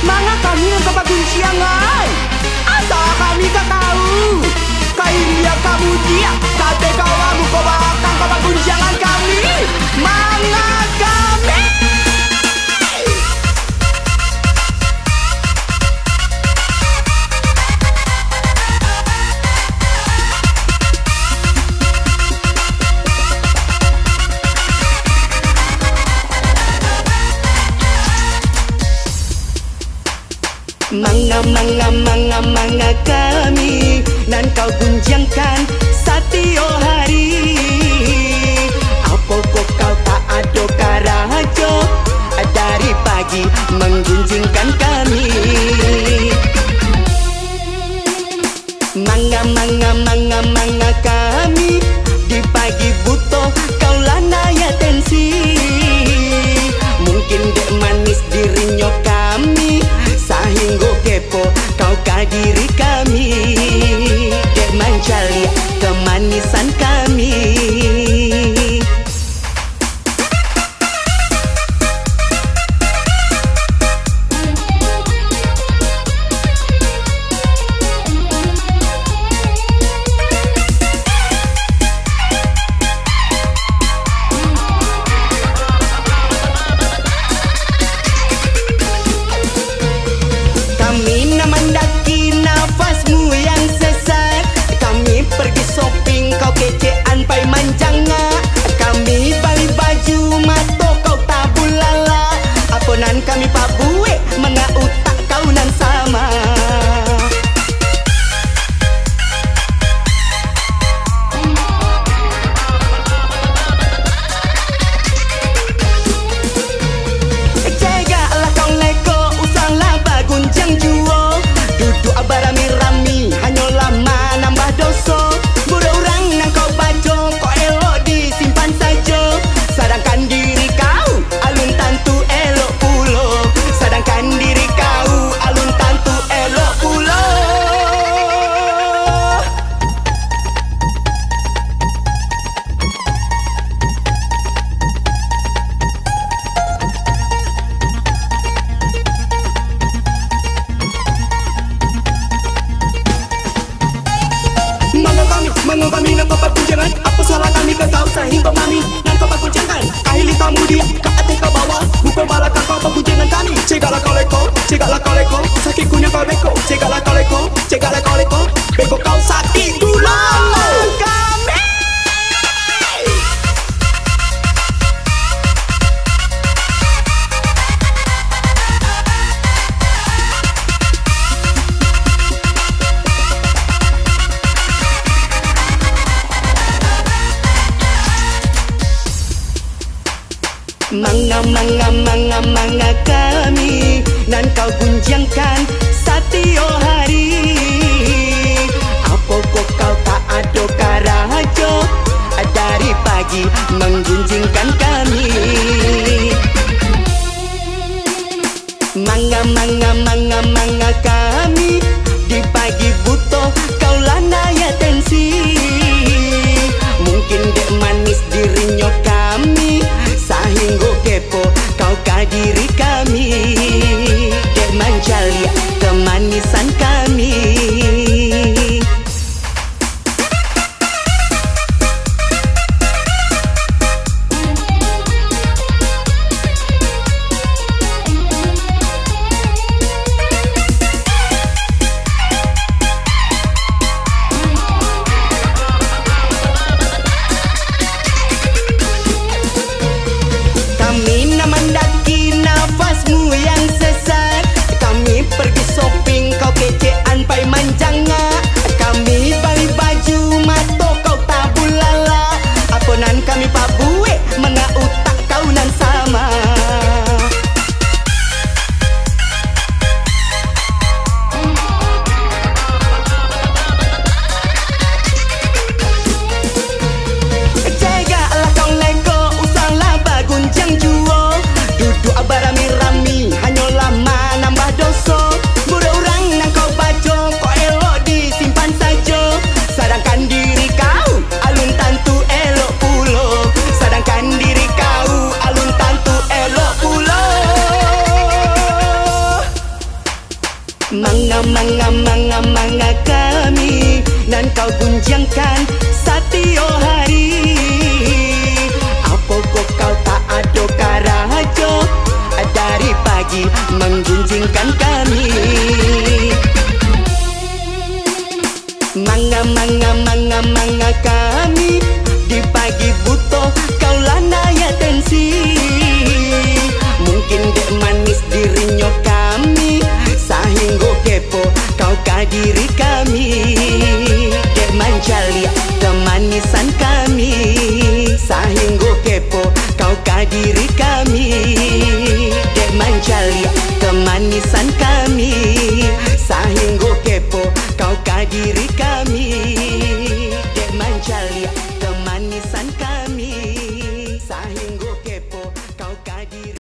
Mga kami ng kapagunsiangan. Asa kami katahu. Kailia kamu dia. Kate kawamu ko bakang kapagunsiangan kami. Mga kami. Manga kami nan kau gunjangkan setiap hari. Apa kau tak ada karajo dari pagi menggunjingkan kami. Manga kami di pagi butuh kau lanaya tensi. Mungkin dek manis dirinya kami sehingga kepo kau kadiri kami. Dek mencari kemanisan kami. Kami pak buwe mengautak kau nan sama. Jagalah kau leko usahlah bagunjang juo. Duduk barami-rami hanyalah nambah dosa. Budak orang nang kau baca kau elok disimpan saja. Sedangkan diri kau alun tantu elok pulo. Sedangkan diri kau alun tantu elok pulo. Mga kami ng kapagkunjangan. Apa salah kami ke kau sehingga mami ng kapagkunjangan. Kahili kamu dia ke atas ke bawah. Bukan balakang kau pagkunjangan kami. Cegalah kau leko, sakit kunyah kau beko. Cegalah kau leko, beko kau sakit dulu. Kami Manga kami nan kau gunjangkan setiap hari. Apa kau tak ada karajo dari pagi menggunjingkan kami. Manga kami di pagi butuh kau lanaya tensi. Mungkin dek manis dirinya kami sehingga kepo kau kadiri kami. Dek mencari kemanisan kami. Kami manga kami dan kau gunjangkan setiap hari. Apakah kau tak ada karajo dari pagi menggunjingkan kami? Manga kami di pagi buta kau lanaya tensi. Mungkin dek manis dirinya kami sehingga kepo kau ka diri kami. Dek manjali kemanisan kami sehingga kepo kau ka diri kami. Dek manjali kemanisan kami sehingga kepo kau ka diri kami. Dek manjali kemanisan kami sehingga kepo kau ka diri